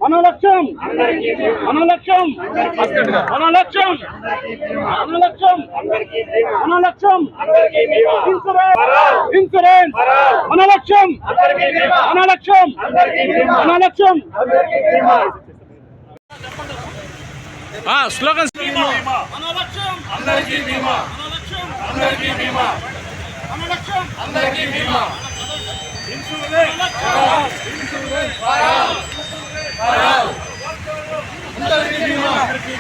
మన లక్ష్యం మన లక్ష్యం మన లక్ష్యం మన లక్ష్యం మన లక్ష్యం ఇన్సూరెన్స్ మన లక్ష్యం మన లక్ష్యం మన లక్ష్యం స్లోగన్ మన లక్ష్యం అందరికీ బీమా మన లక్ష్యం అందరికీ బీమా మన లక్ష్యం అందరికీ బీమా ఇన్సూరెన్స్ ఇన్సూరెన్స్ అందరికీ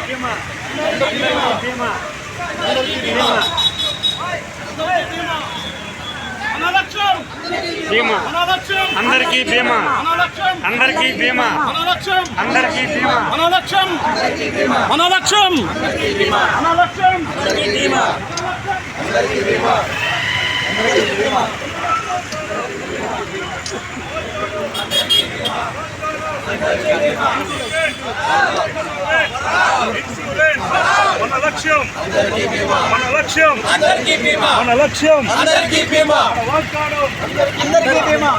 బీమా అందరికీ బీమా అందరికీ బీమా మన లక్ష్యం బీమా మన లక్ష్యం అందరికీ బీమా మన లక్ష్యం అందరికీ బీమా మన లక్ష్యం అందరికీ బీమా మన లక్ష్యం మన లక్ష్యం మన లక్ష్యం మన లక్ష్యం మన లక్ష్యం మన లక్ష్యం అందరికీ బీమా అందరికీ బీమా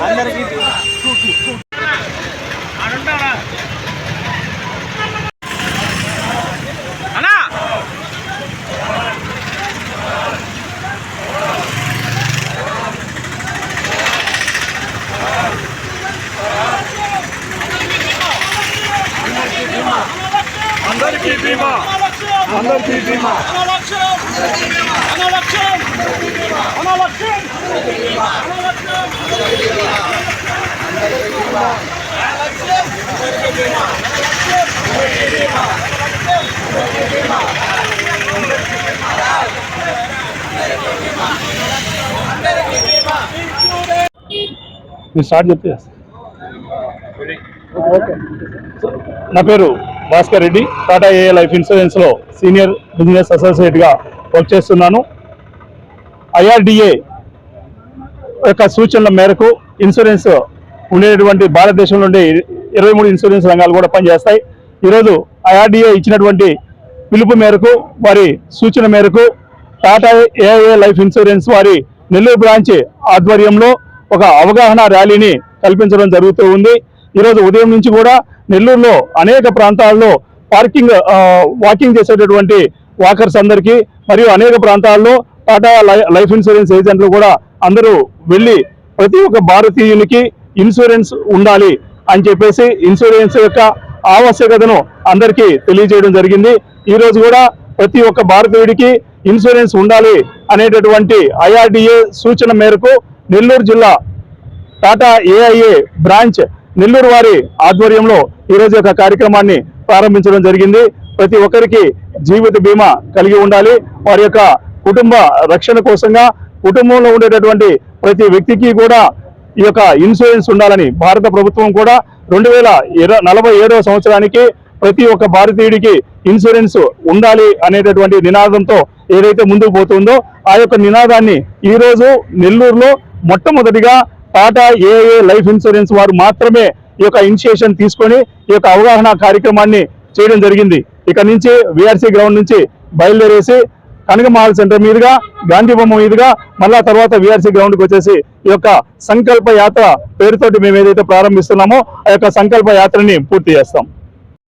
అందరికీ బీమా అన్నా అందరికీ బీమా అందరికీ బీమా మన లక్ష్యం మన లక్ష్యం మన లక్ష్యం మన లక్ష్యం మీరు స్టార్ట్ చెప్తే నా పేరు భాస్కర్ రెడ్డి, టాటా ఏఏ లైఫ్ ఇన్సూరెన్స్లో సీనియర్ బిజినెస్ అసోసియేట్గా వర్క్ చేస్తున్నాను. ఐఆర్డిఏ యొక్క సూచనల మేరకు ఇన్సూరెన్స్ ఉండేటువంటి భారతదేశంలో ఉండే 23 ఇన్సూరెన్స్ రంగాలు కూడా పనిచేస్తాయి. ఈరోజు ఐఆర్డిఏ ఇచ్చినటువంటి పిలుపు మేరకు, వారి సూచన మేరకు టాటా ఏఐఏ లైఫ్ ఇన్సూరెన్స్ వారి నెల్లూరు బ్రాంచ్ ఆధ్వర్యంలో ఒక అవగాహన ర్యాలీని కల్పించడం జరుగుతూ ఉంది. ఈరోజు ఉదయం నుంచి కూడా నెల్లూరులో అనేక ప్రాంతాల్లో వాకింగ్ చేసేటటువంటి వాకర్స్ అందరికీ మరియు అనేక ప్రాంతాల్లో టాటా లైఫ్ ఇన్సూరెన్స్ ఏజెంట్లు కూడా అందరూ వెళ్ళి ప్రతి ఒక్క భారతీయునికి ఇన్సూరెన్స్ ఉండాలి అని చెప్పేసి ఇన్సూరెన్స్ యొక్క ఆవశ్యకతను అందరికీ తెలియజేయడం జరిగింది. ఈరోజు కూడా ప్రతి ఒక్క భారతీయుడికి ఇన్సూరెన్స్ ఉండాలి అనేటటువంటి ఐఆర్డిఏ సూచన మేరకు నెల్లూరు జిల్లా టాటా ఏఐఏ బ్రాంచ్ నెల్లూరు వారి ఆధ్వర్యంలో ఈరోజు ఒక కార్యక్రమాన్ని ప్రారంభించడం జరిగింది. ప్రతి ఒక్కరికి జీవిత బీమా కలిగి ఉండాలి, వారి యొక్క కుటుంబ రక్షణ కోసంగా కుటుంబంలో ఉండేటటువంటి ప్రతి వ్యక్తికి కూడా ఈ యొక్క ఇన్సూరెన్స్ ఉండాలని భారత ప్రభుత్వం కూడా 2047వ సంవత్సరానికి ప్రతి ఒక్క భారతీయుడికి ఇన్సూరెన్స్ ఉండాలి అనేటటువంటి నినాదంతో ఏదైతే ముందుకు పోతుందో ఆ యొక్క నినాదాన్ని ఈరోజు నెల్లూరులో మొట్టమొదటిగా టాటా ఏఐఏ లైఫ్ ఇన్సూరెన్స్ వారు మాత్రమే ఈ యొక్క ఇనిషియేషన్ తీసుకొని ఈ యొక్క అవగాహన కార్యక్రమాన్ని చేయడం జరిగింది. ఇక నుంచి విఆర్సీ గ్రౌండ్ నుంచి బయలుదేరేసి కనకమహల్ సెంటర్ మీదుగా గాంధీ బొమ్మ మీదుగా మళ్ళా తర్వాత విఆర్సీ గ్రౌండ్కి వచ్చేసి ఈ యొక్క సంకల్ప యాత్ర పేరుతోటి మేము ఏదైతే ప్రారంభిస్తున్నామో ఆ యొక్క సంకల్ప యాత్రని పూర్తి చేస్తాం.